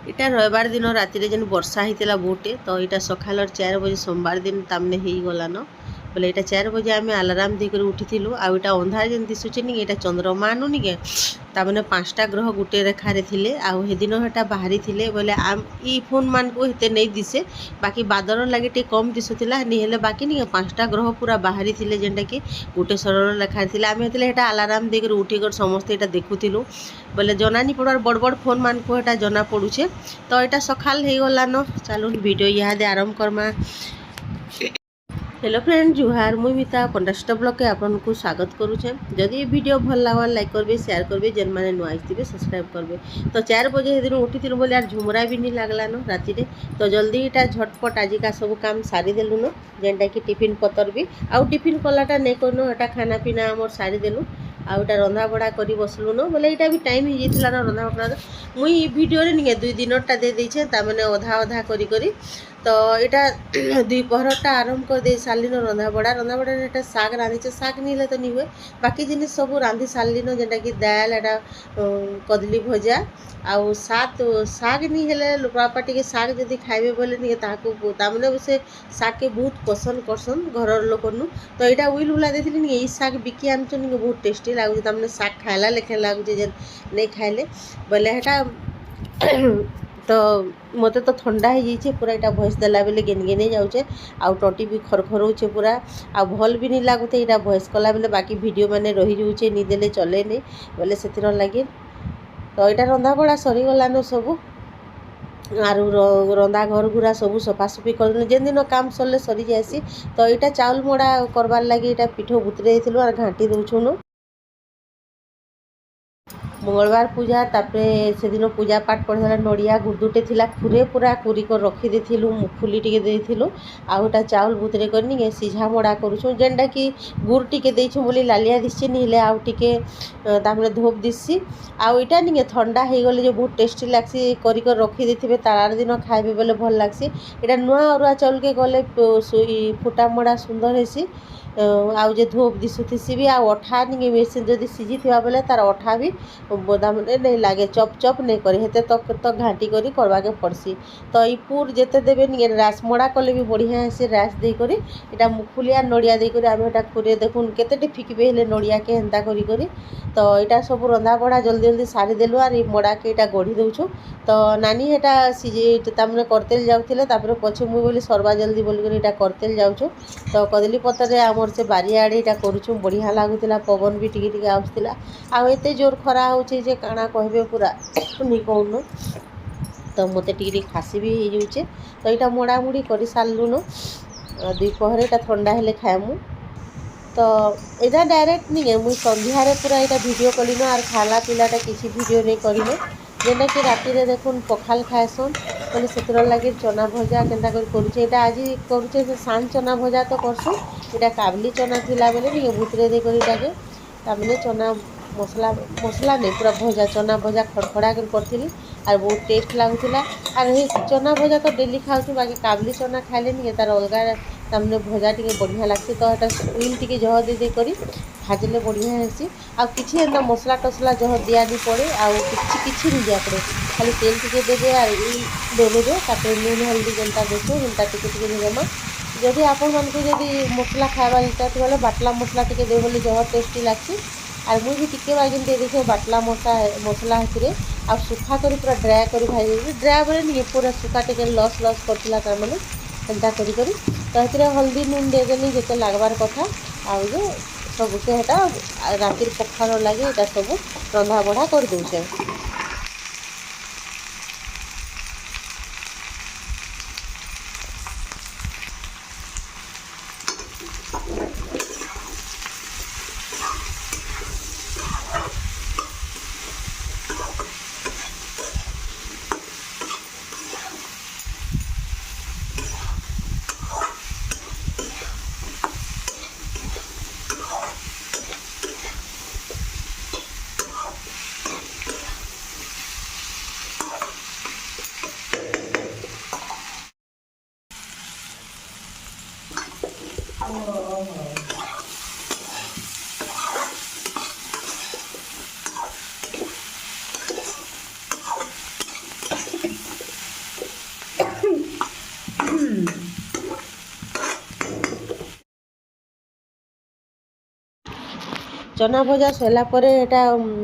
इटा रविवार दिन राति जेन वर्षा होता बहुटे तो यहाँ सकाल 4 बजे सोमवार दिन तमने हो गलान बोले यहाँ 4 बजे आम आलाराम देकर उठिलु आईटा अंधार जेन दिशुचे नि यहाँ चंद्रमा नुनि के तमें 5टा ग्रह गोटे रेखार थे आउ दिन हेटा बाहरी थे बोले आम ई फोन मान को हेते नहीं दिशे बाकी बादर लगे टे कम दिशुला नहीं बाकी नहीं 5टा ग्रह पूरा बाहरी थे जेनटा कि गोटे सरल रेखार थे आम हेल्ला आलाराम देकर उठिकर समस्ते यहाँ देखुलु बोले जना नहीं पड़ार बड़ बड़ फोन मान को यहाँ जना पड़ुचे तो यहाँ सकाल हो गलान चलो वीडियो इहादे आरंभ करमा। हेलो फ्रेंड जुहार मुई मिता कंटेस्ट ब्लॉग के आपन को स्वागत करुचे। जदि ये वीडियो भल लगा लाइक करबे शेयर करबे जेन माने नुआ आइथिबे सब्सक्राइब करबे। तो 4 बजे दिन उठी बोले यार झुमरा भी नहीं लगला न राति रे तो जल्दी इटा झटपट आज का सब काम सारी देलु न जेनटा कि टिफिन पतर भी आउ टिफिन कलाटा नहीं करनो एटा खाना पीना हमर सारी देलु आउटा रंधा बड़ा कर बसलु न बोले यहाँ भी टाइम हो जाता ना रंधा बड़ा मुई वीडियो रे नहीं 2 दिनटा दे देछे तामने अधा अधा करी करी तो यहाँ 2 पहरटा आरंभ कर दे सारिन रंधा बड़ा ये शाग रांधीचे शाग नहीं तो नहीं हुए बाकी जिन सब रांधि सारिन जेनटा कि दाल एटा कदली भजा आउ शाग नहीं हेले बापा टे शाग जदि खाइबे बोले नहीं ताकू से शाग के बहुत पसंद करसन घर लोक तो यहाँ उइल उला देती नहीं यही शाग बिकी आन बहुत टेस्टी लगुच तमें शाग खाइला लेखे लगुच जे नहीं खाइले बोले तो मत तो ठंडा हो जाइए पूरा यहाँ भैंस देला बेले गेन जाऊे आउ टटी भी खरखरोचे पूरा आ भल भी नहीं लगुते यहाँ भैंस कला बेले बाकी वीडियो मैंने रही जाऊे नहीं देले चले नहीं बोले से लगे तो यहाँ रंधा बड़ा सरीगलान सब आरु रंधा घर गुरा सब सफासफी कर जेन दिन काम सरले सरी जासी तो यहाँ चाउल मड़ा करवार लगे यहाँ पिठ बुतरे और घाटी दौछुन मंगलवार पूजा तापरे से दिन पूजा पाठ पढ़ा नड़िया गुर्दुटे थिला खुरे पूरा कुरी कर रखी देथिलु मुखुली टिके देथिलु आउटा चाउल बुतरे करनी सीझा मड़ा करूछु जेनटा कि गुड़ टिके देछु बोली लालिया दिसछि निले आउ टिके तामने धोप दिसछि आउ इटा निगे ठंडा हे गले जो बहुत टेस्टी लागसी करी कर रखी देथिबे तार दिन खाइबे बोले भल लागसी एटा नुआ अरुआ चाउल के गले फुटा मड़ा सुंदर हेसी आउ जे धोप दिशुथी भी आउ अठा नहीं मेसिन जदि सीझी थी बेले तार अठा भी बोदा मैंने नहीं लगे चप चप नहीं करे हेते तो घाटी करी करवा के पड़सी तो ई पुर जेते देबे नहीं रास मड़ा कले भी बढ़िया से रास दे करी इटा मुखुलिया नड़िया दे करी आमे एटा खुरे देखुन केतेटे फिकबे हेले नड़िया के हेंता करी करी तो यहाँ सब रंधा बड़ा जल्दी जल्दी सारी देलु आर मड़ा के इटा गढ़ी दौछु तो नानी हेटा सीझे तामने करतेल जाउथिले तापरे पछे मुई बोली सरवा जल्दी बोली करी इटा करतेल जाउछु तो कदली पतर आमर से बारियाड़े इटा करूछु बढ़िया लगुला पवन भी टिके टिके आउला आ एते जोर खरा होचे जे काଣା कहबे पूरा नहीं कहून तो मते टिके खासी भी हो जाऊे तो यहाँ मोड़ामुड़ी कर सारूँ 2 पहर यहाँ ठंडा हेले खाएमु तो यहाँ डायरेक्ट नहीं मुई संध्यारे पूरा यहाँ वीडियो कली आर खाला पीलाटा किसी वीडियो नहीं करें जेनटा कि राति रे देखुन पखाल खाएसन बोले से लगे चना भजा केन्ता करुचे यहाँ आज करुचे से सान चना भजा तो करसुँ यहाँ काबली चना थिला बेले नहीं भूतरे देकर इटाके तामने चना मसला मसला नहीं पूरा भजा चना भजा खड़खड़ा कर करी और बहुत टेस्ट लगुला और ये चना भजा तो डेली खाऊँ बाकी काबली चना खाइले नहीं तार अलग तमने भजा टी बढ़िया लगसी तो उइल टी जह दे करी भाजले बढ़िया हेसी आ किसी एंता मसला टसला जह दिया नहीं पड़े आउ किसी नहीं दिया पड़े खाली तेल टी देवे और देदेवे तापर लुण हल्दी जेनता देसु हेन्ता टी देमा जदि आपण मानक जदि मसला खाइबा इच्छा थी बाटला मसला टी दे बोले जह टेस्टी लगसी और मुझे टिके बागिन दे देखे बाटला मसला हेतु आ सुखा कर पूरा ड्राए कर भाई ड्राए बोले नहीं पूरा सुखा टे लस लस करता तार मैंने एंता करी तो हल्दी नून देदेली जिते लगवार कथा आउ जो सबके हेटा रातिर पखार लगे यहाँ सब रंधा बढ़ा कर दौचे। चना भजा सरला पर एटा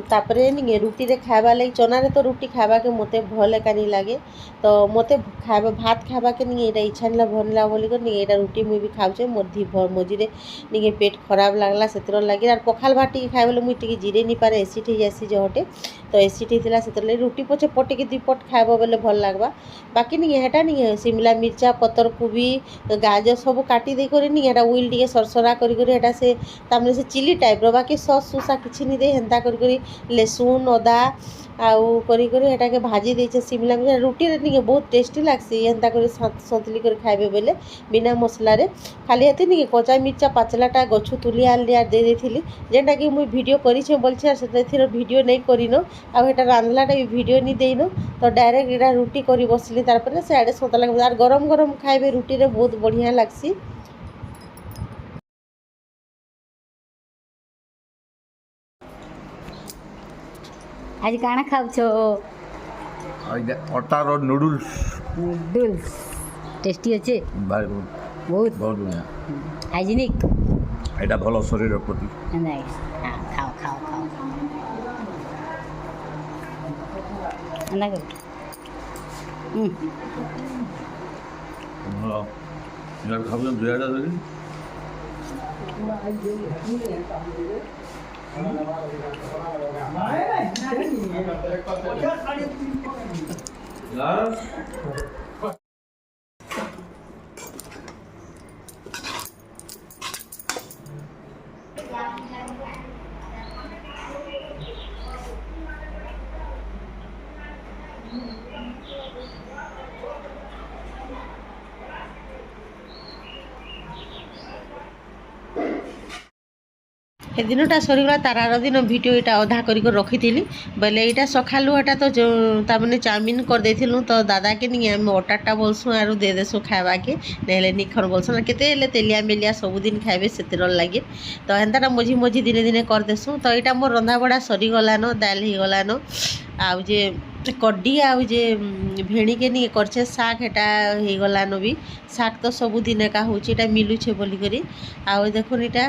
तापरे नहीं रुटी रे खावा लगी चना रे तो रुटी खावा के मते भल एका नहीं लगे तो मते खावा भात खावा के नहीं एटा इच्छा नहीं भरला बोली कर नहीं एटा रुटी मुई भी खाऊचे मोर मझिरे नहीं पेट खराब लागला सेतर लगे और पखाल भात टी खाए बोले मुई टी जिरे नहीं पारे एसिड हो जासी जहटे तो एसिड होता से रुटी पचे पटिके दुई पट खाइब बोले भल लगवा बाकी नहीं हेटा नहीं शिमला मिर्चा पतर कोबी गाजर सब काटी दे कर नहीं हेटा उइल टी सरसरा करा से तामने से चिली टाइप रो बाकी सस सुसा किसी नहीं दे हेन्ता करी लहसुन अदा आउ करी के भाजी देचे शिमला मिर्चा रुटी रे नहीं बहुत टेस्टी लागसी हेन्ता कर सतली कर खाइबे बोले बिना मसला रे खाली हेती नहीं कचा मिर्चा पाचलाटा गछु तुली आनली आर दे देथिली जेनटा कि मुई वीडियो करिछे बोलछे से वीडियो नहीं करिनो आ हेटा रांधलाटा भी वीडियो नहीं देनो तो डायरेक्ट एटा रुटी करी बसली तार पर से आडे सतला आर गरम गरम खाइबे रुटी रे बहुत बढ़िया लागसी। आज काना खाऊ छो अटार नूडल्स नूडल्स टेस्टी अच्छे भाई बहुत बहुत बढ़िया हाइजीनिक एटा भल शरीर प्रति नाइस खाओ खाओ खाओ अंदा कर भल यार खाऊ दुआटा धरी हे दिनटा सरीगला तार आर दिन वीडियो यहाँ अधा कर रखी बोले यहाँ सकालू एटा तो तामने चाउमिन कर देथिलु तो दादा के नहीं आम अटाटा बोलसुँ आर दे देसुँ खावा के नहले निखर बोलसुँ केते तेलिया मेलिया सबुदिन खाइबे से लगे तो हेन्ता मझी मझी दिने दिने कर देसुँ तो यहाँ मोर रंधा बड़ा सरीगलान दाल हो गलान आउ जे कड्डी आउ जे भेणी के नहीं करछे शाग हेटा हो गलान भी शाग तो सबुदिन एका होची एटा मिलुछे बोली करी आउ देखुन एटा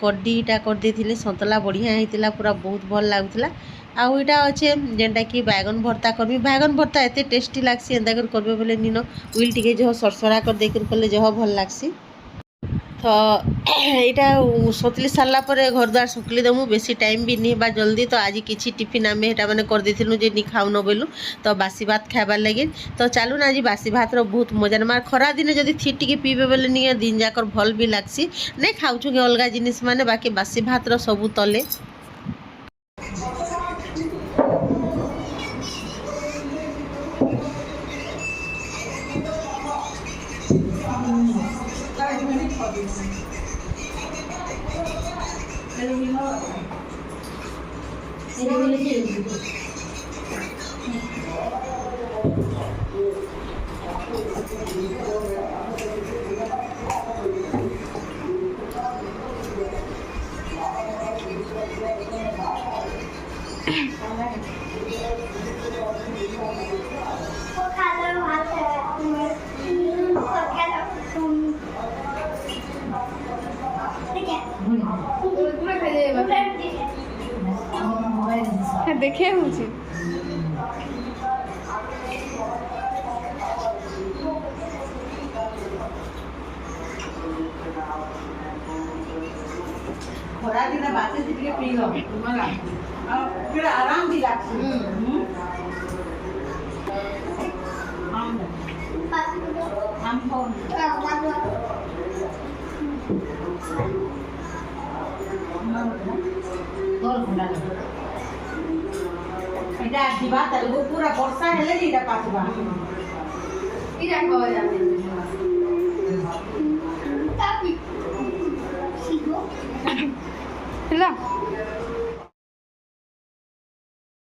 कड्डी एटा कर देथिले सन्तला बढ़िया होइतिला पूरा बहुत भल लागुतिला आउ इटा अच्छे जेनटा कि बैगन भर्ता करबी बैगन भर्ता एते टेस्टी लागसी एंदा कर करबे बोले निनो उइल टिके जह सरसरा कर देकर कले जह भल लागसी तो यहाँ सतली सारा पर घर द्वार सुखली देमु बेसी टाइम भी नहीं बा जल्दी तो आज किसी टिफिन आम एटा मैंने कर देथिलु जे नी खाउन बोलू तो बासी भात खाइबार लगे तो चलू ना आज बासी भात बहुत मजा मार खरा दिन जब थी टी पीबे बोले नहीं दिन जाकर भल भी लागसी नहीं खाऊछु के अलग जिनिस माने बाकी बासी भात सबू तले देखे मुझे खरा दिन बासे टिके पी लो मला फिर आराम भी लागसी हम फोन এটা দিবা তালগো পুরা বর্ষা হেলে দিটা পাছবা ইরা কই যাবে তাপি শিখো হ্যালো